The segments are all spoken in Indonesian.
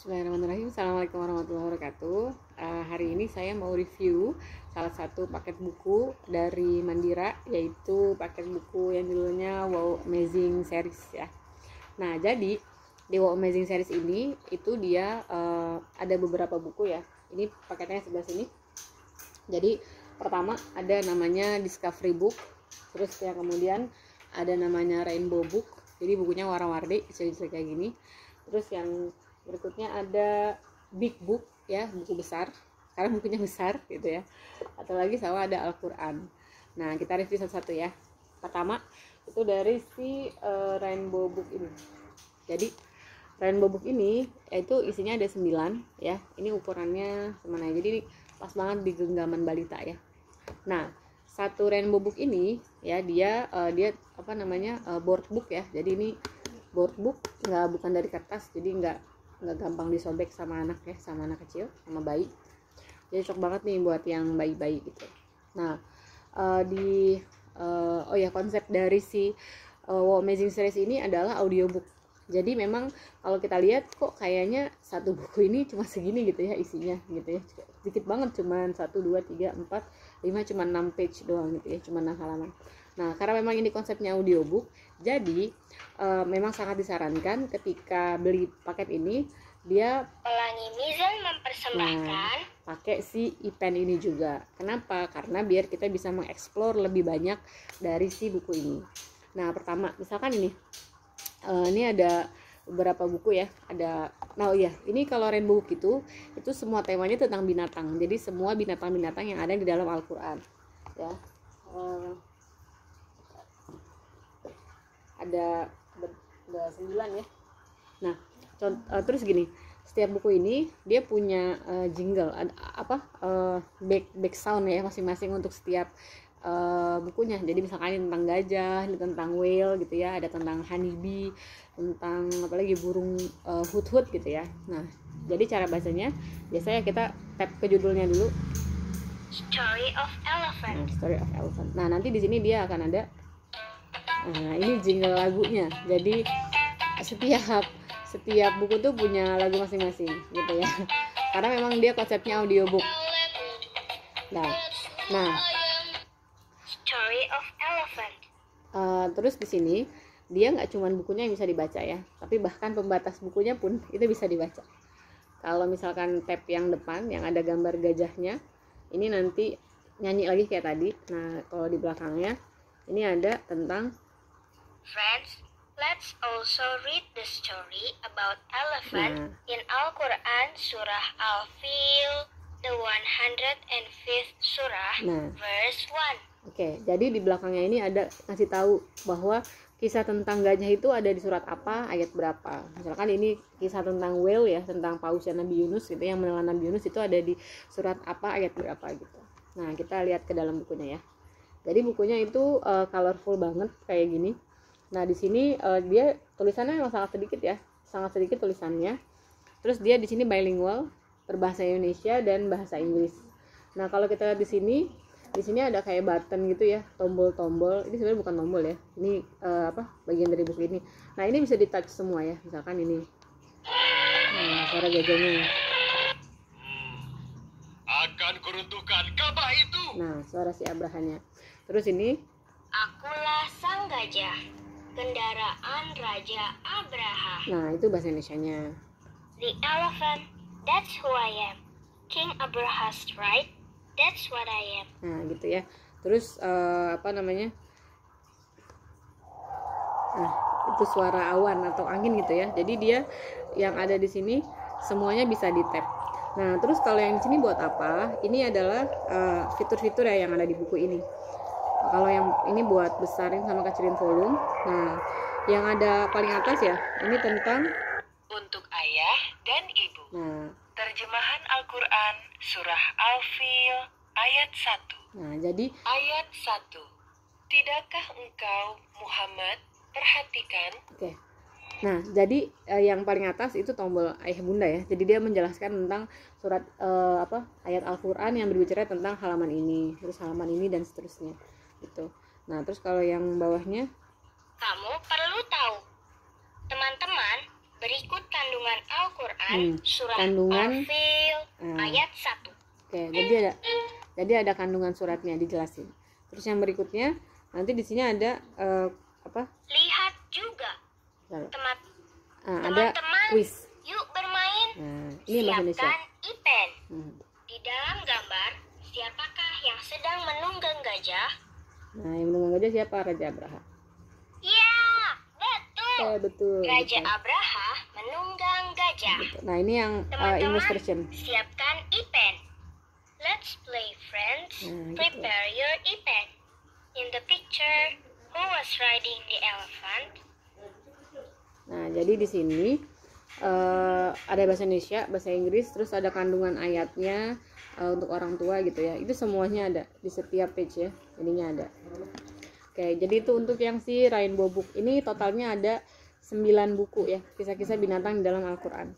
Bismillahirrahmanirrahim. Assalamualaikum warahmatullahi wabarakatuh. Hari ini saya mau review salah satu paket buku dari Mandira, yaitu paket buku yang judulnya Wow Amazing Series ya. Nah, jadi di Wow Amazing Series ini itu dia ada beberapa buku ya. Ini paketnya sebelah sini. Jadi pertama ada namanya Discovery Book, terus yang kemudian ada namanya Rainbow Book. Jadi bukunya warna-warni, kecil-kecil kayak gini. Terus yang berikutnya ada Big Book ya, buku besar karena bukunya besar gitu ya. Atau lagi sama ada Al-Quran. Nah, kita review satu-satu ya. Pertama itu dari si Rainbow Book ini. Jadi Rainbow Book ini itu isinya ada 9 ya. Ini ukurannya semana. Jadi pas banget di genggaman balita ya. Nah, satu Rainbow Book ini ya dia apa namanya board book ya. Jadi ini board book, bukan dari kertas, jadi nggak gampang disobek sama anak ya, sama anak kecil, sama bayi. Jadi cocok banget nih buat yang bayi-bayi gitu. Nah, konsep dari si Wow Amazing Series ini adalah audiobook. Jadi memang kalau kita lihat kok kayaknya satu buku ini cuma segini gitu ya isinya gitu ya. Sedikit banget, cuma 1, 2, 3, 4, 5, cuma 6 page doang gitu ya, cuma 6 halaman. Nah, karena memang ini konsepnya audiobook, jadi memang sangat disarankan ketika beli paket ini dia Pelangi Mizan mempersembahkan pakai si e-pen ini juga. Kenapa? Karena biar kita bisa mengeksplor lebih banyak dari si buku ini. Nah, pertama misalkan ini ada beberapa buku ya. Ini kalau Rainbow Book itu semua temanya tentang binatang. Jadi semua binatang-binatang yang ada di dalam Al-Quran ya. Ada 9 ya. Nah, terus gini, setiap buku ini dia punya jingle, back sound ya masing-masing untuk setiap bukunya. Jadi misalkan ini tentang gajah, ini tentang whale gitu ya, ada tentang honeybee, tentang apalagi burung hut-hut gitu ya. Nah, jadi cara bacanya biasanya kita tap ke judulnya dulu. Story of Elephant. Story of Elephant. Nah, nanti di sini dia akan ada ini jingle lagunya. Jadi setiap buku tuh punya lagu masing-masing gitu ya. Karena memang dia konsepnya audiobook. Nah, Story of Elephant. Terus di sini dia nggak cuma bukunya yang bisa dibaca ya, tapi bahkan pembatas bukunya pun itu bisa dibaca. Kalau misalkan tab yang depan yang ada gambar gajahnya, ini nanti nyanyi lagi kayak tadi. Nah, kalau di belakangnya ini ada tentang Friends, let's also read the story about elephant in Al-Quran Surah Al-Fil, the 105th surah, verse 1. Oke, jadi di belakangnya ini ada ngasih tahu bahwa kisah tentang gajah itu ada di surat apa, ayat berapa. Misalkan ini kisah tentang whale ya, tentang pausnya Nabi Yunus gitu, yang menelan Nabi Yunus itu ada di surat apa, ayat berapa gitu. Nah, kita lihat ke dalam bukunya ya. Jadi bukunya itu colorful banget kayak gini. Nah, di sini dia tulisannya memang sangat sedikit tulisannya. Terus dia di sini bilingual, berbahasa Indonesia dan bahasa Inggris. Nah, kalau kita lihat di sini ada kayak button gitu ya, tombol-tombol. Ini sebenarnya bukan tombol ya. Ini bagian dari buku ini. Nah, ini bisa di touch semua ya. Misalkan ini. Nah, suara gajahnya. Akan kuruntuhkan Ka'bah itu. Nah, suara si Abrahamnya. Terus ini. Akulah sang gajah, kendaraan Raja Abraha. Nah, itu bahasa Indonesianya. The elephant, that's who I am. King Abraha's right, that's what I am. Nah, gitu ya. Terus itu suara awan atau angin gitu ya. Jadi dia yang ada di sini semuanya bisa di tap. Nah, terus kalau yang di sini buat apa? Ini adalah fitur-fitur ya yang ada di buku ini. Kalau yang ini buat besarin sama kecilin volume. Nah, yang ada paling atas ya, ini tentang untuk ayah dan ibu. Nah, terjemahan Al-Quran Surah Al-Fil ayat 1. Nah, jadi ayat 1. Tidakkah engkau Muhammad perhatikan? Oke. Nah, jadi yang paling atas itu tombol ayah bunda ya. Jadi dia menjelaskan tentang surat ayat Al-Quran yang berbicara tentang halaman ini, terus halaman ini dan seterusnya gitu. Nah, terus kalau yang bawahnya, kamu perlu tahu, teman-teman, Berikut kandungan Al-Quran, surah kandungan. Al-Fil, ayat 1. Oke, jadi ada kandungan suratnya dijelasin. Terus yang berikutnya nanti di sini ada apa? Lihat juga, Ada teman-teman, quiz. yuk bermain. Nah, ini bahasa Indonesia. Siapkan ipen. Hmm. Di dalam gambar, siapakah yang sedang menunggang gajah? Nah, yang menunggang gajah siapa? Raja Abraha. Ya, betul. Betul. Raja betul. Abraha menunggang gajah. Betul. Nah, ini yang Teman-teman, English version. siapkan ipen. Let's play, friends. Nah, gitu. Prepare your ipen. In the picture, who was riding the elephant? Nah, jadi di sini ada bahasa Indonesia, bahasa Inggris, terus ada kandungan ayatnya untuk orang tua gitu ya. Itu semuanya ada di setiap page ya. Jadinya ada. Oke, jadi itu untuk yang si Rainbow Book. Ini totalnya ada 9 buku ya, kisah-kisah binatang di dalam Al-Qur'an.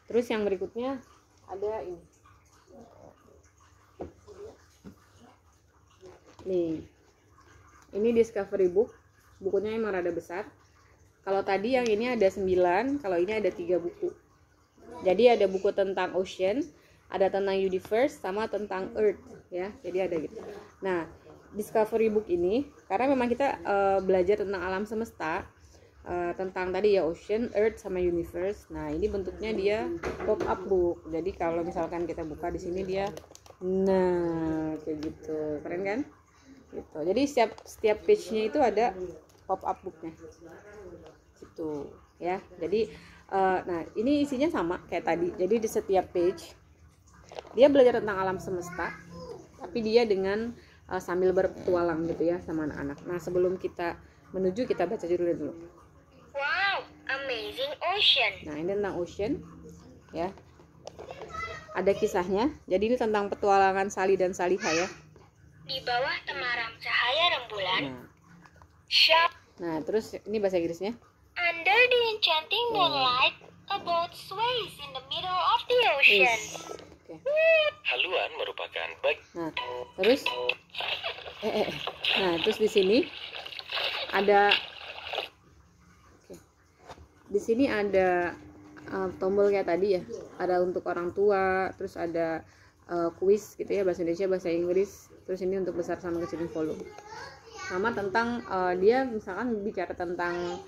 Terus yang berikutnya ada ini. Nih. Ini Discovery Book. Bukunya emang rada besar. Kalau tadi yang ini ada 9, kalau ini ada 3 buku. Jadi ada buku tentang ocean, ada tentang universe, sama tentang earth ya. Jadi ada gitu. Nah, Discovery Book ini karena memang kita belajar tentang alam semesta, tentang tadi ya ocean, earth sama universe. Nah, ini bentuknya dia pop up book. Jadi kalau misalkan kita buka di sini dia kayak gitu. Keren kan? Gitu. Jadi setiap page-nya itu ada pop up booknya. Gitu ya. Jadi nah, ini isinya sama kayak tadi. Jadi di setiap page dia belajar tentang alam semesta, tapi dia dengan sambil berpetualang gitu ya sama anak-anak. Nah, sebelum kita menuju, kita baca judulnya dulu. Wow, amazing ocean. Nah, ini tentang ocean ya. Ada kisahnya. Jadi ini tentang petualangan Sally dan Saliha ya. Di bawah temaram cahaya rembulan, Nah, terus ini bahasa Inggrisnya. under the enchanting moonlight, a boat sways in the middle of the ocean. Oke. Haluan merupakan Nah, terus Nah, terus di sini ada di sini ada tombol kayak tadi ya. Ada untuk orang tua, terus ada kuis gitu ya, bahasa Indonesia, bahasa Inggris. Terus ini untuk besar sama kecilin volume. Sama tentang dia misalkan bicara tentang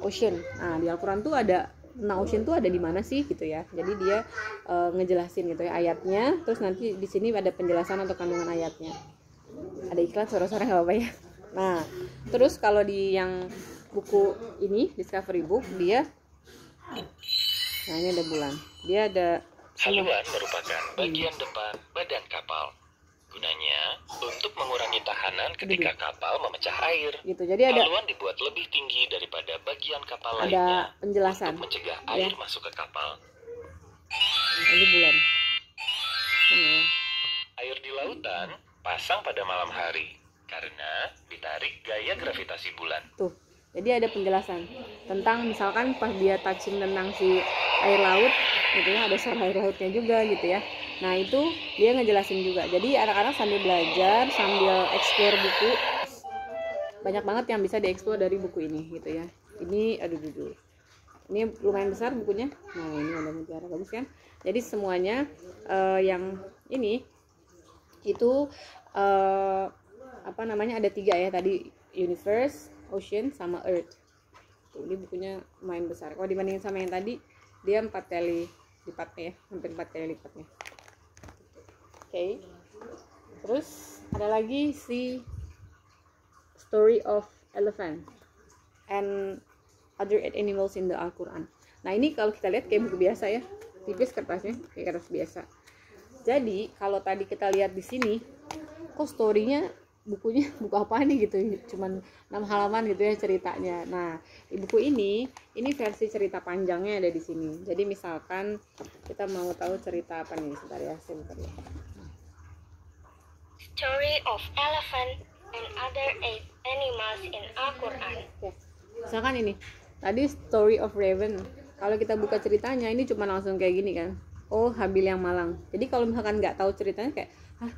ocean. Nah, di Al-Qur'an tuh ada tentang ocean tuh ada di mana sih gitu ya. Jadi dia ngejelasin gitu ya ayatnya, terus nanti di sini ada penjelasan untuk kandungan ayatnya. Ada iklan suara-suara nggak apa-apa ya. Nah, terus kalau di yang buku ini Discovery Book dia ini ada bulan. Dia ada haluan merupakan bagian depan badan kapal. Gunanya untuk mengurangi tahanan ketika kapal memecah air. Gitu. Jadi ada Haluan dibuat lebih tinggi daripada bagian kapal ada lainnya penjelasan. untuk mencegah air masuk ke kapal. Ini bulan. Air di lautan pasang pada malam hari karena ditarik gaya gravitasi bulan. Tuh. Jadi ada penjelasan tentang misalkan pas dia touching tentang si air laut gitu ya, ada suara air lautnya juga gitu ya. Nah, itu dia ngejelasin juga. Jadi anak-anak sambil belajar, sambil explore buku. Banyak banget yang bisa dieksplor dari buku ini gitu ya. Ini ini lumayan besar bukunya. Nah, ini ada mutiara bagus kan. Jadi semuanya yang ini itu apa namanya, ada 3 ya tadi, universe, ocean, sama earth. Tuh, ini bukunya lumayan besar. Kalau dibandingin sama yang tadi, dia 4 kali lipatnya ya, hampir 4 kali lipatnya. Oke. Terus ada lagi si Story of Elephant and Other Animals in the Al-Quran. Nah, ini kalau kita lihat kayak buku biasa ya, tipis kertasnya, kayak kertas biasa. Jadi kalau tadi kita lihat di sini, kok story-nya bukunya buku apa nih gitu, cuman 6 halaman gitu ya ceritanya. Nah, di buku ini versi cerita panjangnya ada di sini. Jadi misalkan kita mau tahu cerita apa nih, sebentar ya. Story of elephant and other animals in Al-Quran. Misalkan ini tadi Story of Raven. Kalau kita buka ceritanya ini cuma langsung kayak gini kan. Oh, Habil yang malang. Jadi kalau misalkan nggak tahu ceritanya kayak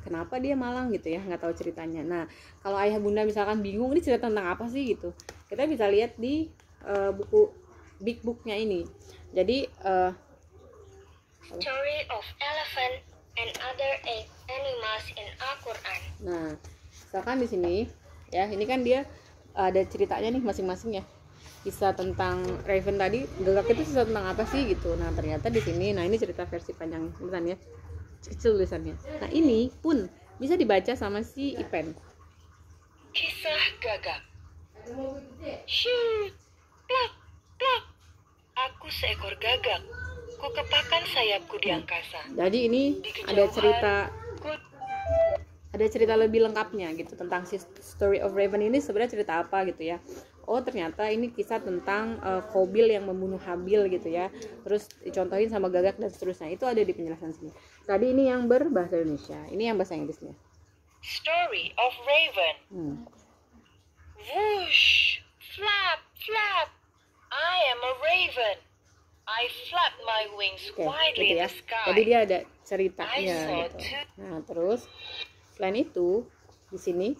kenapa dia malang gitu ya, nggak tahu ceritanya. Nah, kalau ayah bunda misalkan bingung ini cerita tentang apa sih gitu, kita bisa lihat di buku big booknya ini. Jadi Story of elephant and other eight animals in Al-Quran. nah, misalkan di sini ya, ini kan dia ada ceritanya nih masing-masing ya. Kisah tentang Raven tadi, Gagak itu kisah tentang apa sih gitu. Nah, ternyata di sini, nah ini cerita versi panjang beneran ya. Kecil tulisannya. Nah, ini pun bisa dibaca sama si Ipen. Kisah Gagak. Shoot, plak, plak. Aku seekor gagak. Ku kepakan sayapku di angkasa. Jadi ini Di ada kejauhan, cerita lebih lengkapnya gitu tentang si Story of Raven ini sebenarnya cerita apa gitu ya. Oh, ternyata ini kisah tentang Kobil yang membunuh Habil gitu ya. Terus dicontohin sama Gagak dan seterusnya. Itu ada di penjelasan sini. Tadi ini yang berbahasa Indonesia, ini yang bahasa Inggrisnya. Story of Raven. Whoosh, flap, flap. I am a raven. I flap my wings Oke, widely gitu in ya. the sky. Jadi dia ada I ceritanya saw gitu. two. Nah, terus selain itu di sini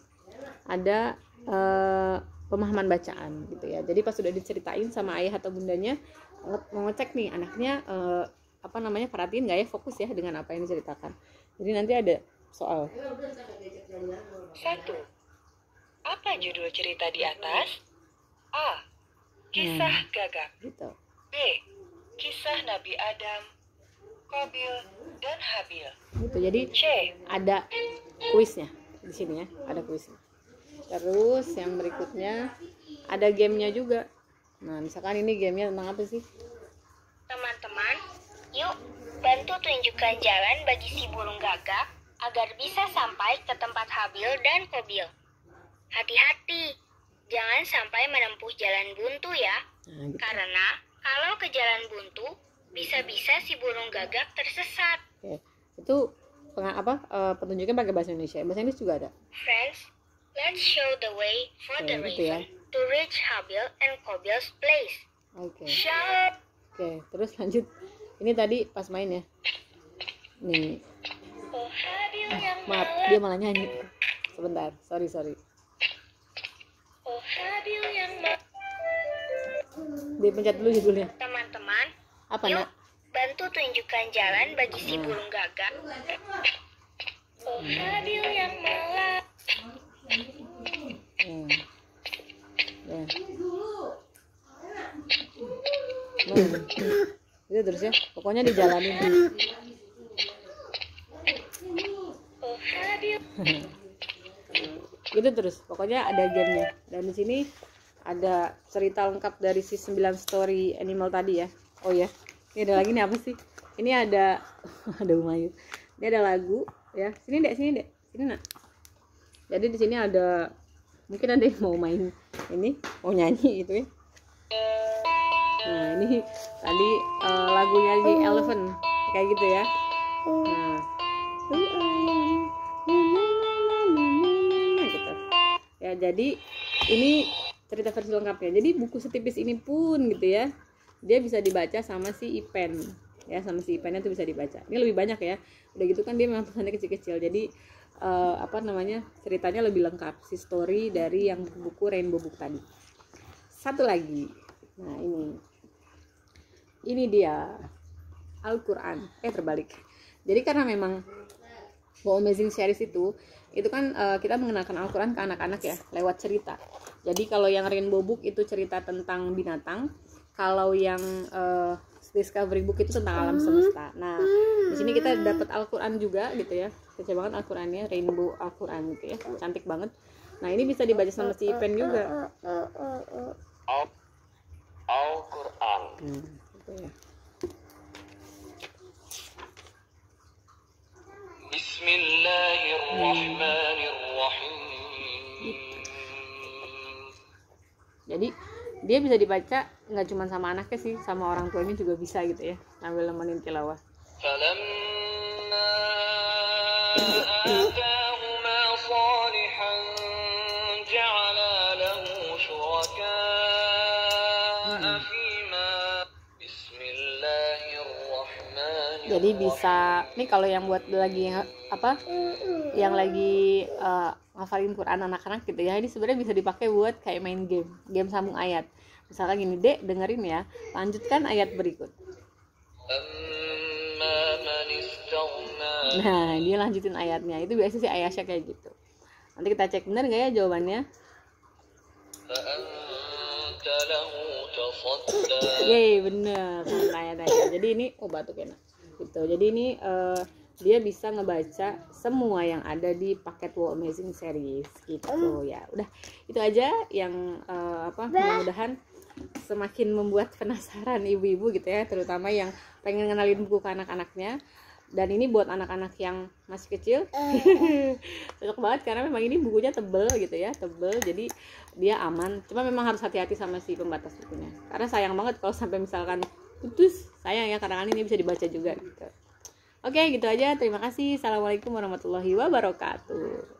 ada pemahaman bacaan gitu ya. Jadi pas sudah diceritain sama ayah atau bundanya, mau ngecek nih anaknya perhatiin nggak ya, fokus ya dengan apa yang diceritakan. Jadi nanti ada soal. 1. Apa judul cerita di atas? A. Kisah Gagak. Gitu. B. Kisah Nabi Adam, Qabil, dan Habil. Gitu. Jadi C. ada kuisnya di sini ya, ada kuisnya. Terus yang berikutnya ada gamenya juga. Nah, misalkan ini gamenya tentang apa sih? Teman-teman, yuk bantu tunjukkan jalan bagi si burung gagak agar bisa sampai ke tempat Habil dan Qabil. Hati-hati, jangan sampai menempuh jalan buntu ya. Nah, gitu. Karena kalau ke jalan buntu, bisa-bisa si burung gagak tersesat. Oke. Itu petunjuknya pakai bahasa Indonesia. Bahasa Inggris juga ada. Friends, let's show the way for the Oke, gitu ya. raven to reach Habil and Qabil's place. Oke. Shout! Oke, terus lanjut. Ini tadi pas main ya. Nih, Oh Habil yang maaf, dia malah nyanyi. Sebentar, sorry. Oh Habil yang Dipencet dulu judulnya. Teman-teman, Apa, yuk Nak? bantu tunjukkan jalan bagi si burung gagak. Oh Habil yang malam. Ya. Nah, itu terus ya. Pokoknya dijalanin. Oh Habil. Gitu terus. Pokoknya ada gamenya. Dan di sini ada cerita lengkap dari si 9 story animal tadi ya. Oh ya. Ini ada lagi nih apa sih? Ini ada ada Umayu. Ini ada lagu ya. Sini Dek. Sini Nak. Jadi di sini ada mungkin ada yang mau main ini, mau nyanyi gitu ya. Nah, ini tadi lagunya di Elephant kayak gitu ya. Nah, gitu. Ya, jadi ini cerita versi lengkapnya. Jadi buku setipis ini pun gitu ya, dia bisa dibaca sama si Ipen ya, sama si Ipennya tuh bisa dibaca. Ini lebih banyak ya. Udah gitu kan dia memang tulisannya kecil-kecil. Jadi ceritanya lebih lengkap si story dari yang buku Rainbow Book tadi. Satu lagi. Nah, ini dia Al-Quran. Terbalik. Jadi karena memang Wow Amazing Series itu kan kita mengenalkan Al-Quran ke anak-anak ya lewat cerita. Jadi kalau yang Rainbow Book itu cerita tentang binatang, kalau yang Discovery Book itu tentang alam semesta. Nah, di sini kita dapat Al-Quran juga gitu ya. Kece banget Al-Qurannya, Rainbow Al-Quran gitu ya. Cantik banget. Nah, ini bisa dibaca sama si Ipen juga. Al-Quran. Gitu ya. Bismillahirrahmanirrahim. Jadi dia bisa dibaca nggak cuma sama anaknya sih, sama orang tuanya juga bisa gitu ya, sambil nemenin tilawah. فلما آتاهما صالحا جعلا له شركاء فيما بسم الله الرحمن Jadi bisa nih kalau yang buat lagi yang lagi ngafalin Quran anak-anak gitu ya, ini sebenarnya bisa dipakai buat kayak main game sambung ayat. Misalkan gini, Dek dengerin ya, lanjutkan ayat berikut. Nah, dia lanjutin ayatnya. Itu biasa sih Ayasha kayak gitu. Nanti kita cek benar nggak ya jawabannya. Yeay, bener ayat-ayat. Jadi ini batuk enak gitu. Jadi ini dia bisa ngebaca semua yang ada di paket Wow Amazing Series gitu ya. Udah itu aja yang mudah-mudahan semakin membuat penasaran ibu-ibu gitu ya, terutama yang pengen ngenalin buku ke anak-anaknya. Dan ini buat anak-anak yang masih kecil cocok banget karena memang ini bukunya tebel gitu ya, tebel, jadi dia aman. Cuma memang harus hati-hati sama si pembatas bukunya karena sayang banget kalau sampai misalkan putus, sayang ya, karena ini bisa dibaca juga gitu. Oke, gitu aja, terima kasih. Assalamualaikum warahmatullahi wabarakatuh.